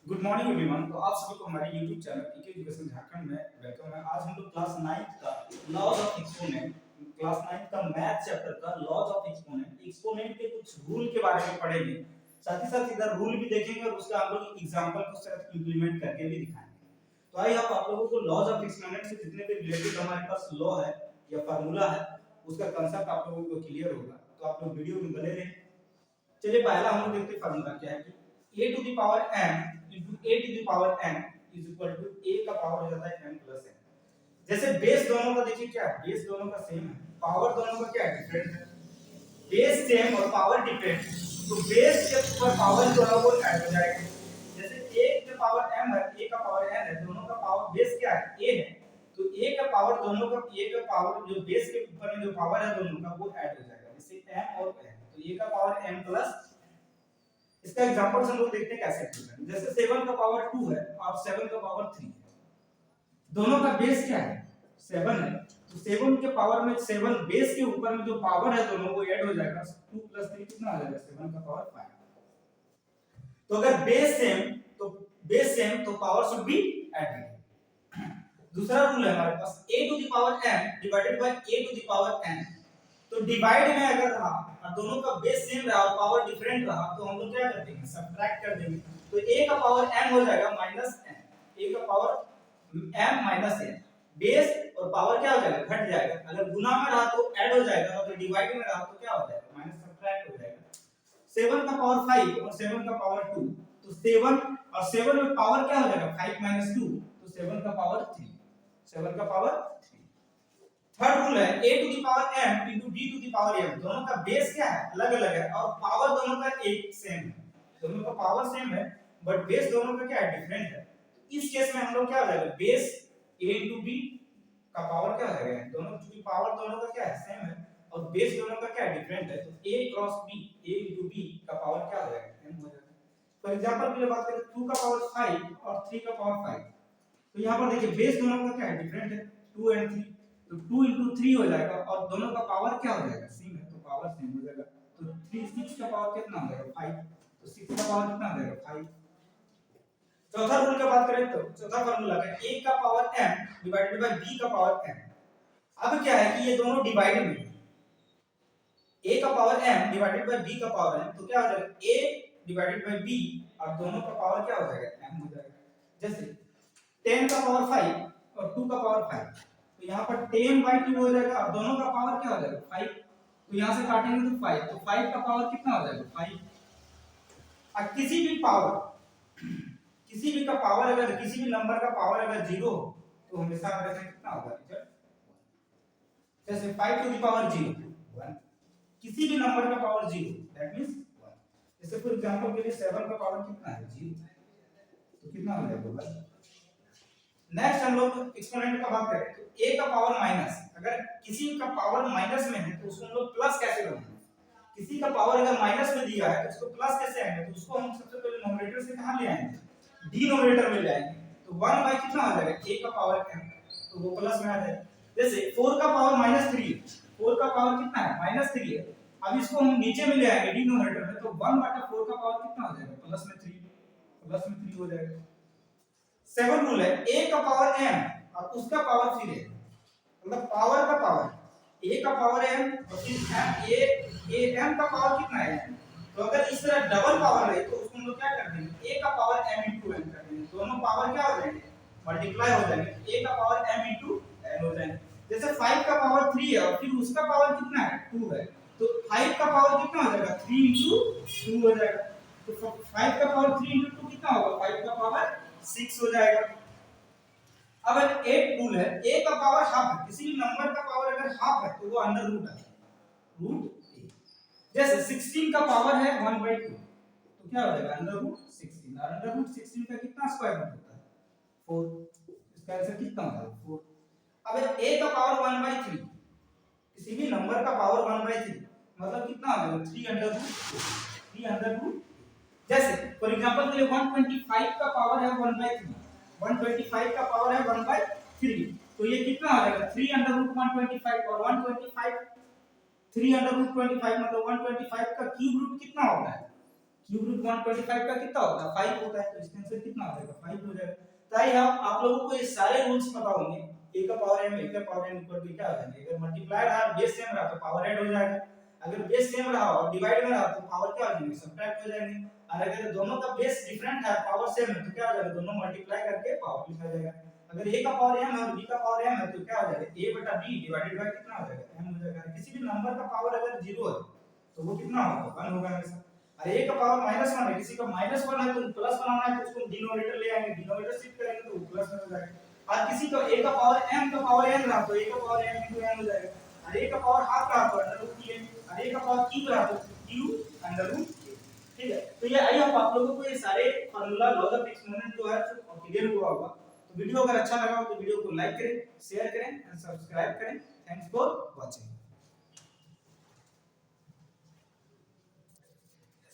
Good morning everyone. तो आप सभी को हमारे YouTube चैनल इके एजुकेशन झारखंड में वेलकम है। आज हम लोग क्लास 9 का लॉज ऑफ एक्सपोनेंट, क्लास 9 का मैथ चैप्टर का लॉज ऑफ एक्सपोनेंट के कुछ रूल के बारे में पढ़ेंगे। साथ ही साथ इधर रूल भी देखेंगे और उसका हम लोग एग्जांपल को साथ इंप्लीमेंट करके भी दिखाएंगे। तो आइए आप लोगों को लॉज ऑफ एक्सपोनेंट से जितने भी रिलेटेड हमारे पास लॉ है या फार्मूला है उसका कांसेप्ट आप लोगों को क्लियर होगा। तो आप लोग वीडियो में बने रहें। चलिए पहला हम लोग देखते हैं फार्मूला क्या है कि a to the power n into a to the power n is equal to a का पावर हो जाता है n plus n। जैसे बेस दोनों का देखिए क्या है, बेस दोनों का सेम है, पावर दोनों का क्या है, डिफरेंट है। बेस सेम और पावर डिफरेंट, तो बेस के ऊपर पावर जो है वो ऐड हो जाएगा। जैसे a के पावर m है, a का पावर n है, दोनों का पावर बेस क्या है, a है, तो a का पावर दोनों का, a का पावर जो बेस के ऊपर में जो पावर है दोनों का वो ऐड हो जाएगा। जैसे m और n, तो a का पावर m प्लस, इसका एग्जांपल हम लोग देखते हैं कैसे करते हैं। जैसे 7 का पावर 2 है और 7 का पावर 3 है, दोनों का बेस क्या है, 7 है, तो 7 के पावर में 7 बेस के ऊपर में जो पावर है दोनों को ऐड हो जाएगा। 2 प्लस 3 कितना आ जाएगा, 7 का पावर 5। तो अगर बेस सेम तो पावर शुड बी एडेड। दूसरा रूल है हमारे पास a to the power n divided by a to the power n। तो डिवाइड में अगर रहा और दोनों का बेस सेम रहा और पावर डिफरेंट रहा तो हम लोग क्या कर देंगे, सब्ट्रैक्ट कर देंगे। तो a का पावर m हो जाएगा माइनस n, a का power m minus n, base और पावर क्या हो जाएगा, घट जाएगा। अगर गुना में रहा तो ऐड हो जाएगा और डिवाइड में रहा तो क्या हो जाएगा, माइनस, सब्ट्रैक्ट हो जाएगा। 7 का पावर 5 और 7 का पावर 2, तो 7 और 7 में पावर क्या हो जाएगा, 5 माइनस 2, तो 7 का पावर 3, 7 का पावर 3। थर्ड रूल है a to the power m into b to the power m। दोनों का बेस क्या है, अलग अलग है और पावर दोनों का एक सेम है, दोनों का पावर सेम है बट बेस दोनों का क्या है, डिफरेंट है। इस केस में हम लोग क्या हो जाएगा, बेस a into b का पावर क्या हो जाएगा, दोनों की पावर दोनों का क्या है, सेम है और बेस दोनों का क्या है, डिफरेंट है, तो a cross b, a into b का पावर क्या हो जाएगा, m हो जाएगा। फॉर एग्जांपल के लिए बात करें 2 का पावर 5 और 3 का पावर 5, तो यहाँ पर देखिए बेस दोनों का क्या है, डिफरेंट है, 2 एंड 3, तो 2 into 3 हो जाएगा और दोनों का पावर क्या हो जाएगा, सेम है, तो पावर सेम हो जाएगा। तो 3 6 का पावर कितना हो जाएगा, 5, तो 6 का पावर कितना हो जाएगा, 5। चौथा रूल की बात करें तो चौथा फार्मूला है a का power m divided by b का पावर m। अब क्या है कि ये दोनों डिवाइड में है, a का power m divided by b का पावर m, तो क्या हो जाएगा, a डिवाइडेड बाय b और दोनों का पावर क्या हो जाएगा, m हो जाएगा। जैसे 10 का पावर 5 और 2 का पावर 5, तो यहाँ पर 10 बाई 2 हो जाएगा और दोनों का पावर क्या हो जाएगा, 5, तो यहाँ से काटेंगे तो 5, तो 5 का पावर कितना हो जाएगा, 5। और किसी भी का पावर अगर किसी भी नंबर का पावर अगर 0 हो तो हमेशा हमारे में कितना होगा, रिजल्ट। जैसे 5 टू द पावर 0 1, किसी भी नंबर का पावर 0 दैट मींस 1। जैसे फॉर एग्जांपल के लिए 7 का पावर कितना है, 0, तो कितना हो जाएगा, 1। नेक्स्ट हम लोग एक्सपोनेंट का बात करें तो a का पावर माइनस, अगर किसी का पावर माइनस में है तो उसको हम लोग प्लस कैसे बनाएंगे। किसी का पावर अगर माइनस में दिया है तो उसको प्लस कैसे आएंगे, तो उसको हम सबसे पहले नोमेरेटर से कहां ले आएंगे, डिनोमिनेटर में ले आएंगे। तो 1 बाय कितना आ जाएगा, a का पावर m, तो वो प्लस में आ जाएगा। जैसे 4 का पावर -3, 4 का पावर कितना है, -3 है, अब इसको हम नीचे में ले आएंगे डिनोमिनेटर में, तो 1/4 का पावर कितना हो जाएगा, प्लस में 3, प्लस में 3 हो जाएगा। 7 रूल है a का पावर m और उसका पावर फिर है, मतलब पावर का पावर, a का पावर m और फिर m का पावर कितना है, तो अगर इस तरह डबल पावर है तो उसको हम लोग क्या कर देंगे, a का पावर m into n कर देंगे, दोनों पावर क्या हो जाएंगे, मल्टीप्लाई हो जाएंगे, a का पावर m into n हो जाएंगे। जैसे 5 का पावर 3 है और फिर उसका पावर कितना है, 2 है, तो 5 का पावर कितना हो जाएगा, 3 into 2 हो जाएगा। तो 5 का पावर 3 into 2 कितना होगा, 5 का पावर 6 हो जाएगा। अब 8 रूल है a का पावर हाफ है, किसी भी नंबर का पावर अगर हाफ है तो वो अंडर रूट है, रूट a। जैसे 16 का पावर है 1/2, तो क्या हो जाएगा, अंडर रूट 16, और अंडर रूट 16 का कितना स्क्वायर रूट होता है, 4, इसका आंसर कितना होता है, 4। अब a का पावर 1/3, किसी भी नंबर का पावर 1/3 मतलब कितना हो जाएगा, 3 अंडर रूट 3 अंडर रूट। जैसे फॉर एग्जांपल के लिए 125 का पावर है 1/3, 125 का पावर है 1/3, तो ये कितना आ जाएगा, 3 अंडर रूट 125, और 125 3 अंडर रूट 25 मतलब 125 का क्यूब रूट कितना होता है, क्यूब रूट 125 का कितना होता है 5 होता है, तो इसका आंसर कितना आ जाएगा 5 हो जाएगा। ताई आप लोगों को ये सारे रूल्स पता होंगे, a का पावर m a का पावर n इक्वल टू क्या आ जाएगा, अगर मल्टीप्लाई रहा बेस सेम रहा तो पावर ऐड हो जाएगा, अगर बेस सेम रहा और डिवाइड में रहा तो पावर क्या हो जाएगी सब्ट्रैक्ट हो जाएंगे, और अगर दोनों का बेस डिफरेंट है पावर सेम है तो क्या हो जाएगा दोनों मल्टीप्लाई करके पावर लिखा जाएगा। अगर a का पावर m है और b का पावर m है तो क्या हो जाएगा a बटा b डिवाइडेड बाय कितना हो जाएगा m हो जाएगा। किसी भी नंबर का पावर अगर 0 है तो वो कितना होगा 1 होगा हमेशा। अरे a का पावर -1 है, किसी का -1 है तो प्लस बनाना है तो उसको डिनोमिनेटर ले आएंगे, डिनोमिनेटर शिफ्ट करेंगे तो वो प्लस में हो जाएगा। और किसी का a का पावर m का पावर n रहा तो a का पावर m into n हो जाएगा, और a का पावर हाफ रहा तो अंडर रूट a, और a का पावर क्यूब रहा तो q अंडर रूट a। ठीक है, तो ये आई होप आप लोगों को ये सारे फार्मूला लॉज ऑफ एक्सपोनेंट जो है क्लियर हुआ होगा। तो वीडियो अगर अच्छा लगा हो तो वीडियो को लाइक करें, शेयर करें एंड सब्सक्राइब करें। Thanks for watching.